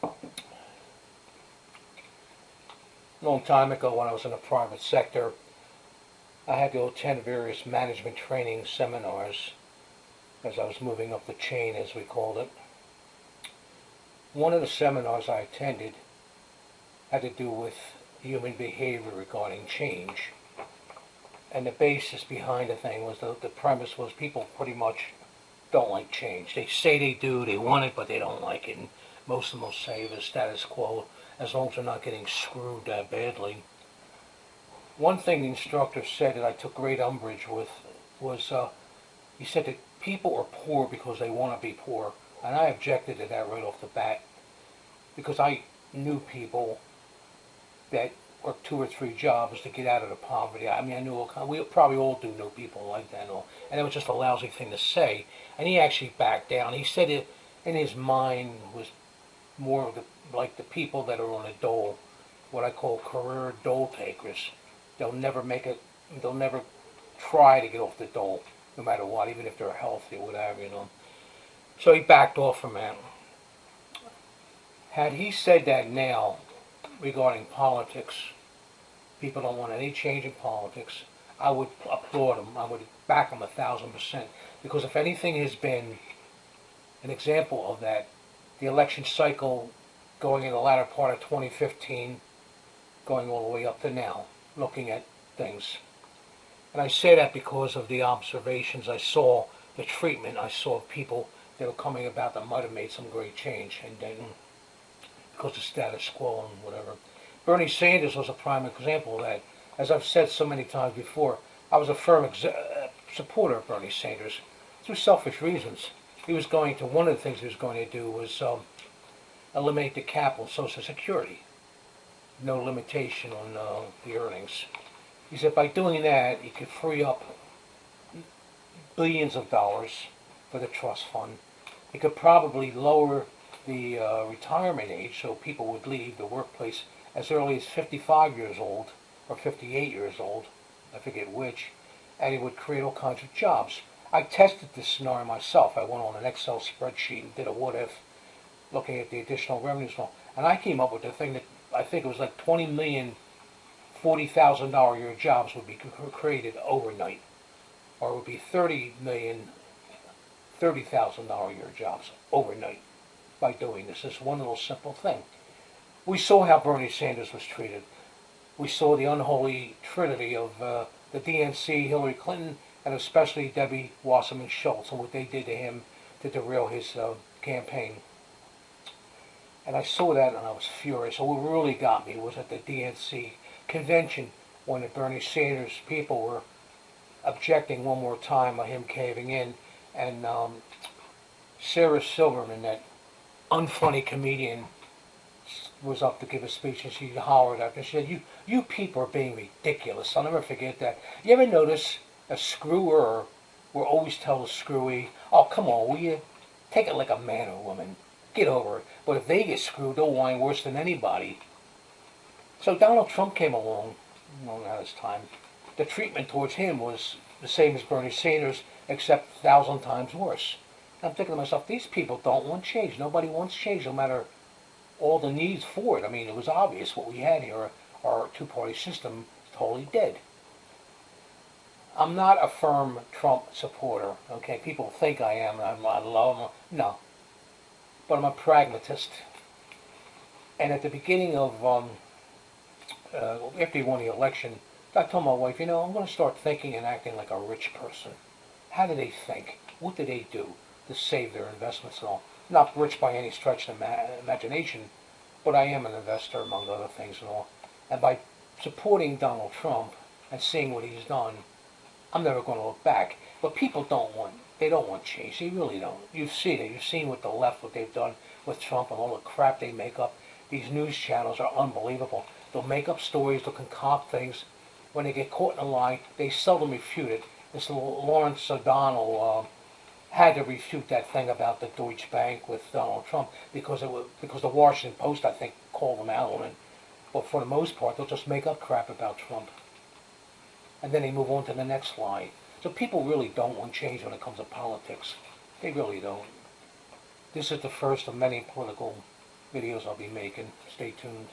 A long time ago when I was in the private sector, I had to attend various management training seminars as I was moving up the chain, as we called it. One of the seminars I attended had to do with human behavior regarding change. And the basis behind the thing was the premise was people pretty much don't like change. They say they do, they want it, but they don't like it. And most of them will say the status quo as long as they're not getting screwed that badly. One thing the instructor said that I took great umbrage with was he said that people are poor because they want to be poor. And I objected to that right off the bat because I knew people that worked 2 or 3 jobs to get out of the poverty. I mean, I knew we probably all do know people like that, and it was just a lousy thing to say. And he actually backed down. He said it in his mind was more of like the people that are on a dole, what I call career dole takers. They'll never make it. They'll never try to get off the dole, no matter what, even if they're healthy or whatever. So he backed off from that. Had he said that now regarding politics, people don't want any change in politics, I would applaud him. I would back him 1,000%. Because if anything has been an example of that, the election cycle going in the latter part of 2015, going all the way up to now, looking at things. And I say that because of the observations I saw, the treatment I saw of people that were coming about that might have made some great change, and then because of status quo and whatever. Bernie Sanders was a prime example of that. As I've said so many times before, I was a firm supporter of Bernie Sanders through selfish reasons. One of the things he was going to do was eliminate the cap on Social Security. No limitation on the earnings. He said by doing that, he could free up billions of dollars for the trust fund. He could probably lower the retirement age so people would leave the workplace as early as 55 years old or 58 years old, I forget which, and it would create all kinds of jobs. I tested this scenario myself. I went on an Excel spreadsheet and did a what if, looking at the additional revenues, and I came up with the thing that I think it was like 20 million $40,000 a year jobs would be created overnight, or it would be 30 million $30,000 a year jobs overnight by doing this one little simple thing. We saw how Bernie Sanders was treated. We saw the unholy trinity of the DNC, Hillary Clinton, and especially Debbie Wasserman Schultz, and what they did to him to derail his campaign. And I saw that and I was furious. So what really got me was at the DNC convention when the Bernie Sanders people were objecting one more time of him caving in, and Sarah Silverman, that unfunny comedian, was up to give a speech, and she hollered at me. She said, "You people are being ridiculous." I'll never forget that. You ever notice a screwer will always tell the screwy, "Oh, come on, will you? Take it like a man or woman. Get over it." But if they get screwed, they'll whine worse than anybody. So Donald Trump came along at his time. The treatment towards him was the same as Bernie Sanders, except 1,000 times worse. And I'm thinking to myself, these people don't want change. Nobody wants change, no matter all the needs for it. I mean, it was obvious what we had here. Our two-party system is totally dead. I'm not a firm Trump supporter. Okay, people think I am. I love him. No, but I'm a pragmatist. And at the beginning of after he won the election, I told my wife, I'm going to start thinking and acting like a rich person. How do they think? What do they do to save their investments and all? Not rich by any stretch of imagination, but I am an investor, among other things and all. And by supporting Donald Trump and seeing what he's done, I'm never going to look back. But people they don't want change. They really don't. You've seen it. You've seen with the left what they've done with Trump and all the crap they make up. These news channels are unbelievable. They'll make up stories, they'll concoct things. When they get caught in a lie, they seldom refute it. This Lawrence O'Donnell had to refute that thing about the Deutsche Bank with Donald Trump because the Washington Post, I think, called them out on it. But for the most part, they'll just make up crap about Trump. And then they move on to the next lie. So people really don't want change when it comes to politics. They really don't. This is the first of many political videos I'll be making. Stay tuned.